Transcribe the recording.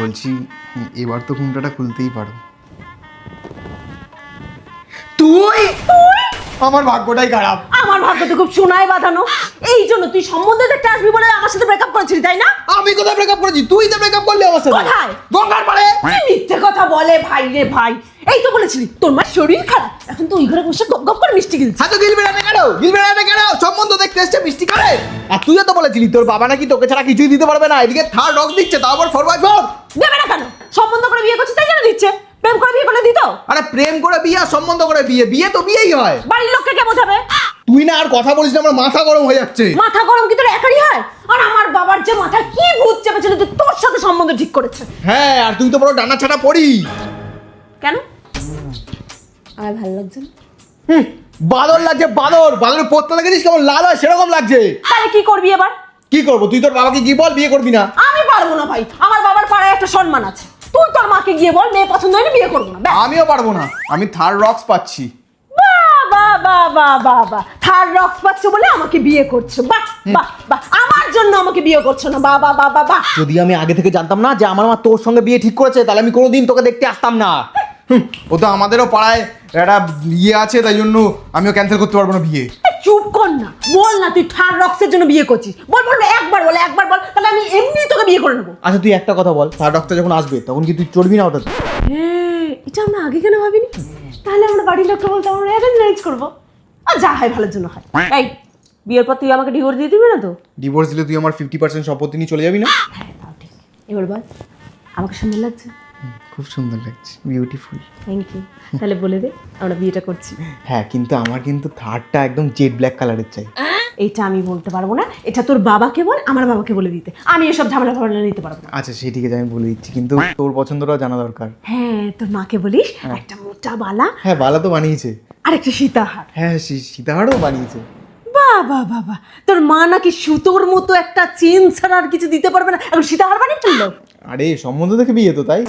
বলছি এবার তো ঘুমটাটা খুলতেই পারো। তুই আমার ভাগ্যটাই খারাপ। আমার ভাগ্য তো খুব সোনায় বাঁধানো। এই জন্য তুই সম্বন্ধে দেখতে আসবি বলে আমার সাথে ব্রেকআপ করেছিলি, তাই না? আমি কোথায় ব্রেকআপ করেছি? তুই তো ব্রেকআপ করলি আমার সাথে। কোথায়? গঙ্গার পাড়ে। কি মিথ্যে কথা বলে ভাই রে ভাই। এই তো বলেছিলি তোর মার শরীর খারাপ, এখন তো ওই ঘরে বসে গপ গপ করে মিষ্টি গিলছিস। হ্যাঁ তো গিলবে না কেন? গিলবে না কেন? সম্বন্ধ দেখতে এসছে মিষ্টি খাবে। আর তুইও তো বলেছিলি তোর বাবা নাকি তোকে ছাড়া কিছুই দিতে পারবে না। এদিকে থার্ড ডগ দিচ্ছে, তাও আবার 4x4। দেবে না কেন? সম্বন্ধ করে বিয়ে করছিস তাই জন্য দিচ্ছে। প্রেম করে বিয়ে করলে দিত? আরে প্রেম করে বিয়ে আর সম্বন্ধ করে বিয়ে, বিয়ে তো বিয়েই হয়। বাড়ির লোককে কে বোঝাবে? তুই না আর কথা বলিস না, আমার মাথা গরম হয়ে যাচ্ছে। মাথা গরম কি তোর একারই হয়? আর আমার বাবার যে মাথা কি ভূত চেপেছিল যে তোর সাথে সম্বন্ধ ঠিক করেছে। হ্যাঁ, আর তুই তো বড় ডানা ছাটা পড়ি। কেন? আমার ভালো লাগছে না। বাদর লাগছে, বাদর। বাদরের পোতটা দেখেছিস কেমন লাল হয়, সেরকম লাগছে। তাহলে কি করবি এবার? কি করবো? তুই তোর বাবাকে কি বল বিয়ে করবি না। আমি পারবো না ভাই, আমার বাবার পাড়ায় একটা সম্মান আছে। তুই তোর মাকে গিয়ে বল মেয়ে পছন্দ হয়নি, বিয়ে করবো না। ব্যাস। আমিও পারবো না, আমি থার্ড রক্স পাচ্ছি। বাহ, থার্ড রক্স পাচ্ছ বলে আমাকে বিয়ে করছো। বাহ বাহ বাহ, আমার জন্য আমাকে বিয়ে করছো না। বাহ বাহ বাহ বাহ বাহ। যদি আমি আগে থেকে জানতাম না যে আমার মা তোর সঙ্গে বিয়ে ঠিক করেছে, তাহলে আমি কোনোদিন তোকে দেখতে আসতাম না। ও তো আমাদেরও পাড়ায় একটা ইয়ে আছে, তাই জন্য আমিও ক্যান্সেল করতে পারবো না বিয়ে। চুপ কর না, বল না তুই থার্ড রক্সের জন্য বিয়ে করছিস। বল বল না, একবার বল, তাহলে আমি এমনি তোকে বিয়ে করে নেবো। আচ্ছা তুই একটা কথা বল, থার্ড রক্সটা যখন আসবে তখন কি তুই চড়বি না ওটাতে? এটা আমরা আগে কেন ভাবিনি? তাহলে আমরা বাড়ির লোককে বলতে আমরা অ্যারেঞ্জ ম্যারেজ করবো। আর যা হয় ভালোর জন্য হয়। এই বিয়ের পর তুই আমাকে ডিভোর্স দিয়ে দিবি না তো? ডিভোর্স দিলে তুই আমার 50% সম্পত্তি নিয়ে চলে যাবি না? হ্যাঁ তাও ঠিক। এবার বল, আমাকে সুন্দর লাগছে? খুব সুন্দর লাগছে, বিউটিফুল। Thank you. তাহলে বলে দে আমরা বিয়েটা করছি। হ্যাঁ, কিন্তু আমার কিন্তু থার্ডটা একদম জেড ব্ল্যাক কালারের চাই। এইটা আমি বলতে পারবো না, এটা তোর বাবাকে বল, আমার বাবাকে বলে দিতে। আমি এসব ঝামেলা ফামেলা নিতে পারবো না। আচ্ছা সেই ঠিক আছে, আমি বলে দিচ্ছি, কিন্তু তোর পছন্দটাও জানা দরকার। হ্যাঁ তোর মাকে বলিস একটা মোটা বালা হ্যাঁ, বালা তো বানিয়েছে। আর একটা সীতাহার। হ্যাঁ, সীতাহারও বানিয়েছে। বাহ, তোর মা নাকি সুতোর মতো একটা চেন ছাড়া আর কিছু দিতে পারবে না, এখন সীতাহার বানিয়ে ফেললো। আরে সম্বন্ধ দেখে বিয়ে তো, তাই